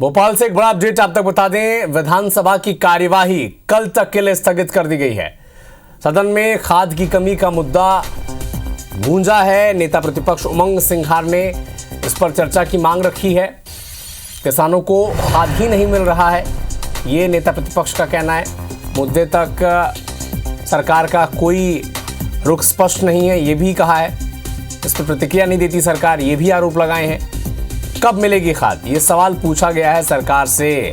भोपाल से एक बड़ा अपडेट आप तक बता दें। विधानसभा की कार्यवाही कल तक के लिए स्थगित कर दी गई है। सदन में खाद की कमी का मुद्दा गूंजा है। नेता प्रतिपक्ष उमंग सिंघार ने इस पर चर्चा की मांग रखी है। किसानों को खाद ही नहीं मिल रहा है, ये नेता प्रतिपक्ष का कहना है। मुद्दे तक सरकार का कोई रुख स्पष्ट नहीं है, ये भी कहा है। इस पर प्रतिक्रिया नहीं देती सरकार, ये भी आरोप लगाए हैं। कब मिलेगी खाद, ये सवाल पूछा गया है सरकार से।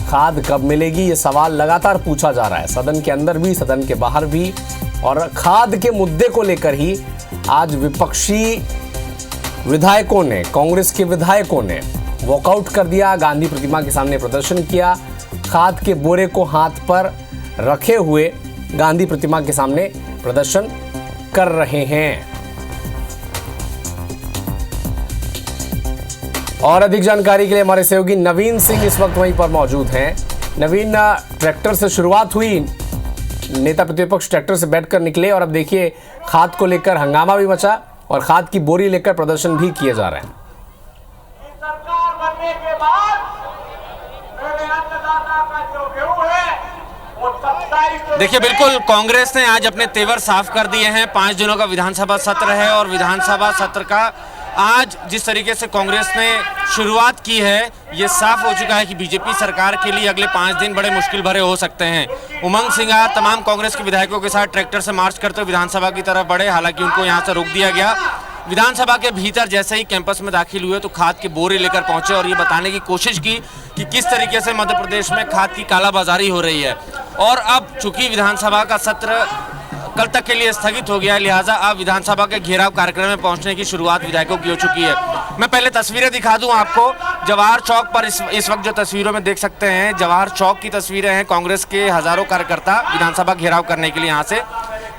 खाद कब मिलेगी, ये सवाल लगातार पूछा जा रहा है, सदन के अंदर भी, सदन के बाहर भी। और खाद के मुद्दे को लेकर ही आज विपक्षी विधायकों ने, कांग्रेस के विधायकों ने वॉकआउट कर दिया। गांधी प्रतिमा के सामने प्रदर्शन किया। खाद के बोरे को हाथ पर रखे हुए गांधी प्रतिमा के सामने प्रदर्शन कर रहे हैं। और अधिक जानकारी के लिए हमारे सहयोगी नवीन सिंह इस वक्त वहीं पर मौजूद हैं। नवीन, ट्रैक्टर से शुरुआत हुई, नेता प्रतिपक्ष ट्रैक्टर से बैठकर निकले और अब देखिए खाद को लेकर हंगामा भी मचा और खाद की बोरी लेकर प्रदर्शन भी किए जा रहे हैं। सरकार बनने के बाद अन्नदाता का जो गेहूं है वो 27। देखिए, बिल्कुल कांग्रेस ने आज अपने तेवर साफ कर दिए हैं। 5 दिनों का विधानसभा सत्र है और विधानसभा सत्र का आज जिस तरीके से कांग्रेस ने शुरुआत की है, ये साफ हो चुका है कि बीजेपी सरकार के लिए अगले 5 दिन बड़े मुश्किल भरे हो सकते हैं। उमंग सिंघार तमाम कांग्रेस के विधायकों के साथ ट्रैक्टर से मार्च करते हुए विधानसभा की तरफ बढ़े, हालांकि उनको यहां से रोक दिया गया। विधानसभा के भीतर जैसे ही कैंपस में दाखिल हुए तो खाद के बोरे लेकर पहुंचे और ये बताने की कोशिश की कि किस तरीके से मध्य प्रदेश में खाद की कालाबाजारी हो रही है। और अब चूंकि विधानसभा का सत्र कल तक के लिए स्थगित हो गया है, लिहाजा अब विधानसभा के घेराव कार्यक्रम में पहुंचने की शुरुआत विधायकों की हो चुकी है। मैं पहले तस्वीरें दिखा दूं आपको। जवाहर चौक पर इस वक्त जो तस्वीरों में देख सकते हैं, जवाहर चौक की तस्वीरें हैं। कांग्रेस के हजारों कार्यकर्ता विधानसभा घेराव करने के लिए यहाँ से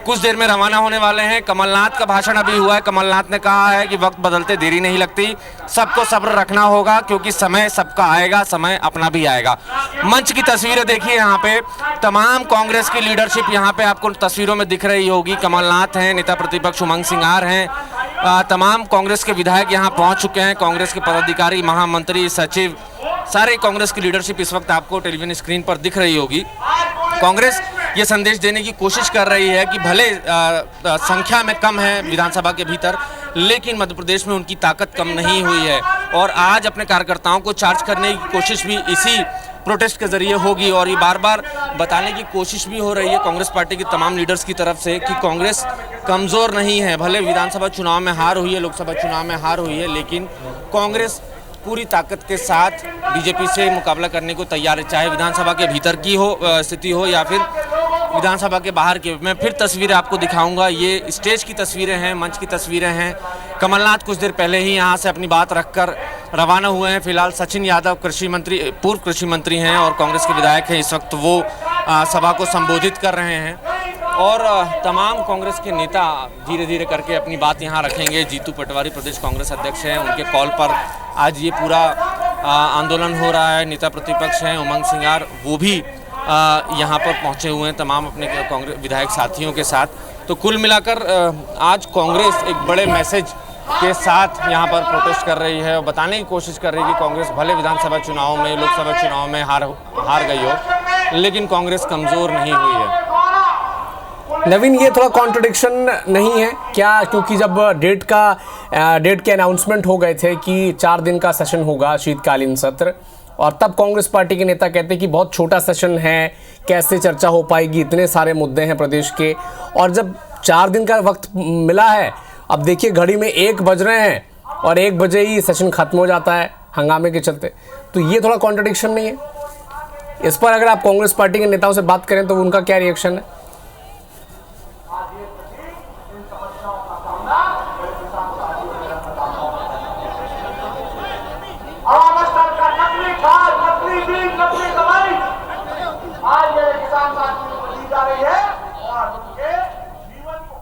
कुछ देर में रवाना होने वाले हैं। कमलनाथ का भाषण अभी हुआ है। कमलनाथ ने कहा है कि वक्त बदलते देरी नहीं लगती, सबको सब्र रखना होगा क्योंकि समय सबका आएगा, समय अपना भी आएगा। मंच की तस्वीरें देखिए, यहाँ पे तमाम कांग्रेस की लीडरशिप यहाँ पे आपको तस्वीरों में दिख रही होगी। कमलनाथ हैं, नेता प्रतिपक्ष उमंग सिंघार हैं, तमाम कांग्रेस के विधायक यहाँ पहुँच चुके हैं। कांग्रेस के पदाधिकारी, महामंत्री, सचिव, सारे कांग्रेस की लीडरशिप इस वक्त आपको टेलीविजन स्क्रीन पर दिख रही होगी। कांग्रेस ये संदेश देने की कोशिश कर रही है कि भले संख्या में कम है विधानसभा के भीतर, लेकिन मध्य प्रदेश में उनकी ताकत कम नहीं हुई है। और आज अपने कार्यकर्ताओं को चार्ज करने की कोशिश भी इसी प्रोटेस्ट के जरिए होगी। और ये बार बार बताने की कोशिश भी हो रही है कांग्रेस पार्टी की तमाम लीडर्स की तरफ से कि कांग्रेस कमज़ोर नहीं है। भले विधानसभा चुनाव में हार हुई है, लोकसभा चुनाव में हार हुई है, लेकिन कांग्रेस पूरी ताकत के साथ बीजेपी से मुकाबला करने को तैयार है, चाहे विधानसभा के भीतर की हो स्थिति हो या फिर विधानसभा के बाहर की। मैं फिर तस्वीरें आपको दिखाऊंगा। ये स्टेज की तस्वीरें हैं, मंच की तस्वीरें हैं। कमलनाथ कुछ देर पहले ही यहाँ से अपनी बात रखकर रवाना हुए हैं। फिलहाल सचिन यादव कृषि मंत्री, पूर्व कृषि मंत्री हैं और कांग्रेस के विधायक हैं, इस वक्त वो सभा को संबोधित कर रहे हैं। और तमाम कांग्रेस के नेता धीरे धीरे करके अपनी बात यहाँ रखेंगे। जीतू पटवारी प्रदेश कांग्रेस अध्यक्ष हैं, उनके कॉल पर आज ये पूरा आंदोलन हो रहा है। नेता प्रतिपक्ष हैं उमंग सिंघार, वो भी यहाँ पर पहुँचे हुए हैं तमाम अपने कांग्रेस विधायक साथियों के साथ। तो कुल मिलाकर आज कांग्रेस एक बड़े मैसेज के साथ यहाँ पर प्रोटेस्ट कर रही है और बताने की कोशिश कर रही है कि कांग्रेस भले विधानसभा चुनाव में, लोकसभा चुनाव में हार गई हो, लेकिन कांग्रेस कमज़ोर नहीं हुई है। नवीन, ये थोड़ा कॉन्ट्रडिक्शन नहीं है क्या? क्योंकि जब डेट के अनाउंसमेंट हो गए थे कि 4 दिन का सेशन होगा, शीतकालीन सत्र, और तब कांग्रेस पार्टी के नेता कहते हैं कि बहुत छोटा सेशन है, कैसे चर्चा हो पाएगी, इतने सारे मुद्दे हैं प्रदेश के। और जब 4 दिन का वक्त मिला है, अब देखिए घड़ी में 1 बज रहे हैं और 1 बजे ही सेशन खत्म हो जाता है हंगामे के चलते। तो ये थोड़ा कॉन्ट्रडिक्शन नहीं है? इस पर अगर आप कांग्रेस पार्टी के नेताओं से बात करें तो उनका क्या रिएक्शन है? आज मेरे किसान साथियों को दी जा रही है और उनके जीवन को।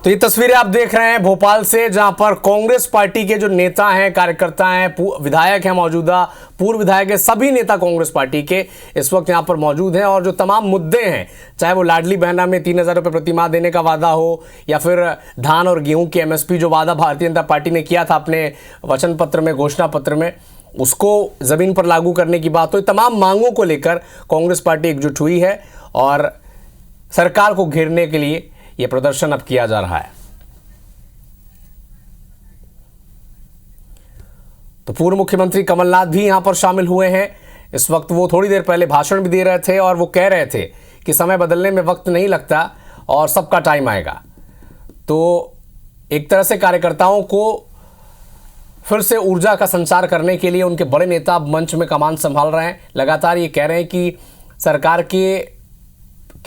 तो ये तस्वीरें आप देख रहे हैं भोपाल से, जहां पर कांग्रेस पार्टी के जो नेता हैं, कार्यकर्ता हैं, विधायक हैं, मौजूदा पूर्व विधायक हैं, सभी नेता कांग्रेस पार्टी के इस वक्त यहां पर मौजूद हैं। और जो तमाम मुद्दे हैं, चाहे वो लाडली बहना में 3,000 रुपये प्रति माह देने का वादा हो, या फिर धान और गेहूं की MSP जो वादा भारतीय जनता पार्टी ने किया था अपने वचन पत्र में, घोषणा पत्र में, उसको जमीन पर लागू करने की बात हो, तमाम मांगों को लेकर कांग्रेस पार्टी एकजुट हुई है और सरकार को घेरने के लिए यह प्रदर्शन अब किया जा रहा है। तो पूर्व मुख्यमंत्री कमलनाथ भी यहां पर शामिल हुए हैं। इस वक्त वो थोड़ी देर पहले भाषण भी दे रहे थे और वो कह रहे थे कि समय बदलने में वक्त नहीं लगता और सबका टाइम आएगा। तो एक तरह से कार्यकर्ताओं को फिर से ऊर्जा का संचार करने के लिए उनके बड़े नेता मंच में कमान संभाल रहे हैं। लगातार ये कह रहे हैं कि सरकार की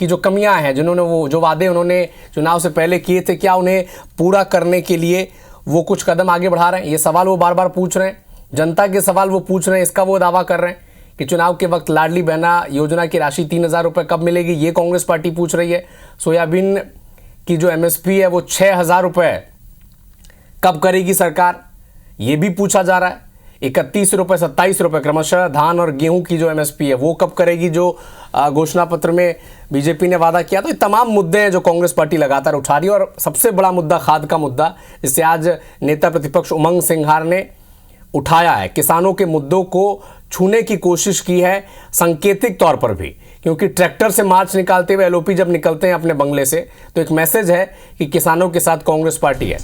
जो कमियां हैं, जिन्होंने वो जो वादे उन्होंने चुनाव से पहले किए थे, क्या उन्हें पूरा करने के लिए वो कुछ कदम आगे बढ़ा रहे हैं। ये सवाल वो बार बार पूछ रहे हैं, जनता के सवाल वो पूछ रहे हैं। इसका वो दावा कर रहे हैं कि चुनाव के वक्त लाडली बहना योजना की राशि 3,000 रुपये कब मिलेगी, ये कांग्रेस पार्टी पूछ रही है। सोयाबीन की जो MSP है वो 6,000 रुपये कब करेगी सरकार, ये भी पूछा जा रहा है। 31 रुपये 27 रुपये क्रमशः धान और गेहूं की जो MSP है वो कब करेगी, जो घोषणा पत्र में बीजेपी ने वादा किया। तो ये तमाम मुद्दे हैं जो कांग्रेस पार्टी लगातार उठा रही है। और सबसे बड़ा मुद्दा खाद का मुद्दा, जिसे आज नेता प्रतिपक्ष उमंग सिंघार ने उठाया है। किसानों के मुद्दों को छूने की कोशिश की है, सांकेतिक तौर पर भी, क्योंकि ट्रैक्टर से मार्च निकालते हुए LOP जब निकलते हैं अपने बंगले से, तो एक मैसेज है कि किसानों के साथ कांग्रेस पार्टी है।